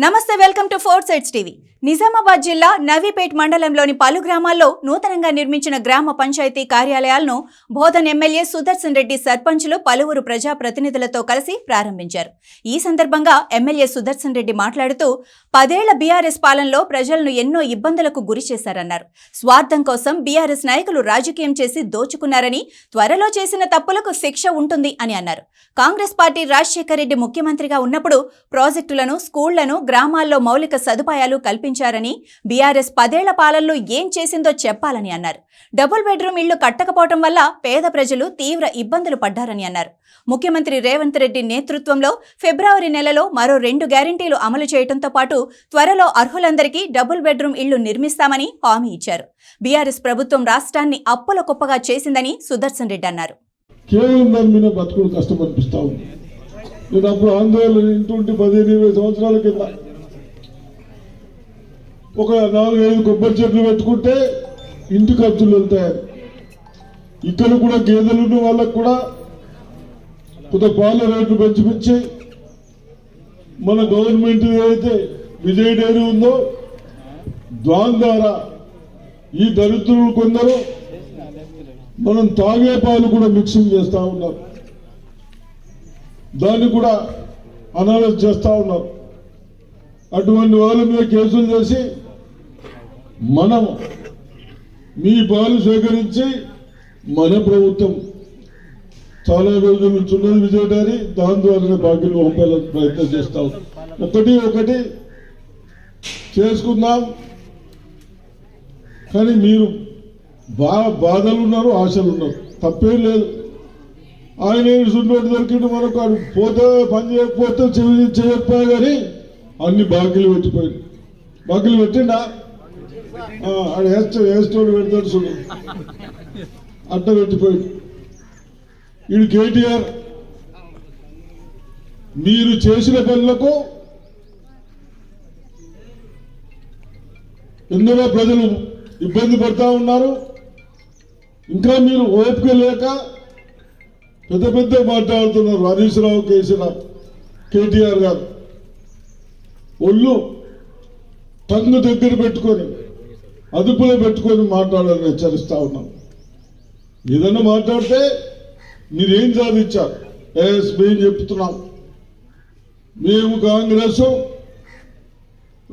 నమస్తే, welcome to four sides TV. Nizamabad జిల్లా నవీపేట్ మండలంలోని పలు గ్రామాల్లో నూతనంగా నిర్మించిన గ్రామ పంచాయతీ కార్యాలయాలను బోధన్ ఎమ్మెల్యే సుదర్శన్ రెడ్డి సర్పంచులు పలువురు ప్రజా ప్రతినిధులతో కలిసి ప్రారంభించారు. ఈ సందర్భంగా ఎమ్మెల్యే సుదర్శన్ రెడ్డి మాట్లాడుతూ 10 ఏళ్ల బీఆర్ఎస్ పాలనలో ప్రజలను ఎన్నో ఇబ్బందులకు గురి చేశారన్నారు. స్వార్థం కోసం బీఆర్ఎస్ నాయకులు రాజకీయం చేసి దోచుకున్నారని, త్వరలో చేసిన తప్పులకు శిక్ష ఉంటుంది అని అన్నారు. కాంగ్రెస్ పార్టీ రాజశేఖర్ రెడ్డి ముఖ్యమంత్రిగా ఉన్నప్పుడు ప్రాజెక్టులను, స్కూళ్లను, గ్రామాల్లో మౌలిక సదుపాయాలు కల్పించారని, బీఆర్ఎస్ 10 ఏళ్ల పాలనలో ఏం చేసిందో చెప్పాలని అన్నారు. డబుల్ బెడ్రూమ్ ఇళ్లు కట్టకపోవడం వల్ల పేద ప్రజలు తీవ్ర ఇబ్బందులు పడ్డారని అన్నారు. ముఖ్యమంత్రి రేవంత్ రెడ్డి నేతృత్వంలో ఫిబ్రవరి నెలలో మరో 2 గ్యారెంటీలు అమలు చేయడంతో పాటు త్వరలో అర్హులందరికీ డబుల్ బెడ్రూమ్ ఇళ్లు నిర్మిస్తామని హామీ ఇచ్చారు. బీఆర్ఎస్ ప్రభుత్వం రాష్ట్రాన్ని అప్పుల కుప్పగా చేసిందని సుదర్శన్ రెడ్డి అన్నారు. నేను అప్పుడు ఆందోళన ఇంటి 15-20 సంవత్సరాల కింద ఒక 4-5 కొబ్బరి చెట్లు పెట్టుకుంటే ఇంటి ఖర్చులు వెళ్తాయి. ఇక్కడ కూడా గేదెలు ఉన్న వాళ్ళకు కూడా కొంత పాల రేట్లు పెంచిపించి మన గవర్నమెంట్ ఏదైతే విజయ డైరీ ఉందో దాని ద్వారా ఈ దరిద్రులు కొందరు మనం తాగే పాలు కూడా మిక్సింగ్ చేస్తూ ఉన్నారు. దాన్ని కూడా అనాలైజ్ చేస్తూ ఉన్నారు. అటువంటి వాళ్ళ మీద కేసులు చేసి మనం మీ పాలు సేకరించి మన ప్రభుత్వం చాలా రోజుల నుంచి ఉన్నది విజయ డైరీ, దాని ద్వారానే బాకీలు పంపాలని ప్రయత్నం చేస్తా ఉన్నాం. ఒకటి చేసుకుందాం, కానీ మీరు బాధలు ఉన్నారు, ఆశలు ఉన్నారు, తప్పేం లేదు. ఆయన సున్నోటి దొరికిండు మనకు, పోతే పని చేయకపోతే చేయకపోయా కానీ అన్ని బాకీలు పెట్టిపోయింది. బాకీలు పెట్టిండా ఆడు వేస్తోడు పెడతాడు చూడు, అట్ట పెట్టిపోయింది. వీడు కేటీఆర్ మీరు చేసిన పనులకు ఎందులో ప్రజలు ఇబ్బంది పడతా ఉన్నారు. ఇంకా మీరు ఓపిక లేక పెద్ద మాట్లాడుతున్నారు. హరీష్ రావు, కేటీఆర్ గారు ఒళ్ళు టంగు దగ్గర పెట్టుకొని అదుపులో పెట్టుకొని మాట్లాడాలని హెచ్చరిస్తా ఉన్నాం. ఏదన్నా మాట్లాడితే మీరేం సాధించారు మేము చెప్తున్నాం. మేము కాంగ్రెస్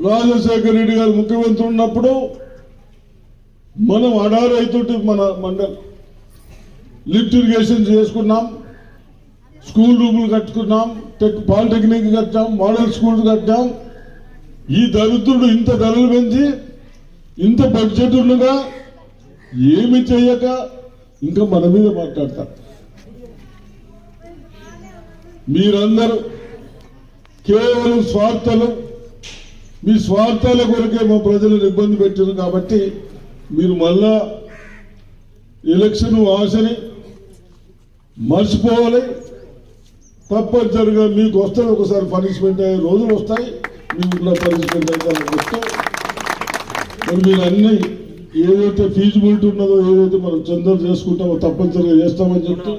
రాజశేఖర రెడ్డి గారు ముఖ్యమంత్రి ఉన్నప్పుడు మనం అడారైతోటి మన మండలి లిఫ్ట్ ఇరిగేషన్ చేసుకున్నాం, స్కూల్ రూములు కట్టుకున్నాం, పాలిటెక్నిక్ కట్టాం, మోడల్ స్కూల్స్ కట్టాం. ఈ దరిద్రుడు ఇంత ధరలు పెంచి ఇంత బడ్జెట్ ఉండగా ఏమి చెయ్యక ఇంకా మన మీద మాట్లాడతారు. మీరందరూ కేవలం మీ స్వార్థాల కొరకే మా ప్రజలను ఇబ్బంది పెట్టారు. కాబట్టి మీరు మళ్ళా ఎలక్షన్ ఆశని మర్చిపోవాలి. తప్పనిసరిగా మీకు వస్తాయి, ఒకసారి పనిష్మెంట్ అయ్యే రోజులు వస్తాయి, మీకు కూడా పనిష్మెంట్ అయితే మరి మీరు అన్ని ఏదైతే ఫీజిబిలిటీ ఉన్నదో, ఏదైతే మనం చందరు చేసుకుంటామో తప్పనిసరిగా చేస్తామని చెప్తూ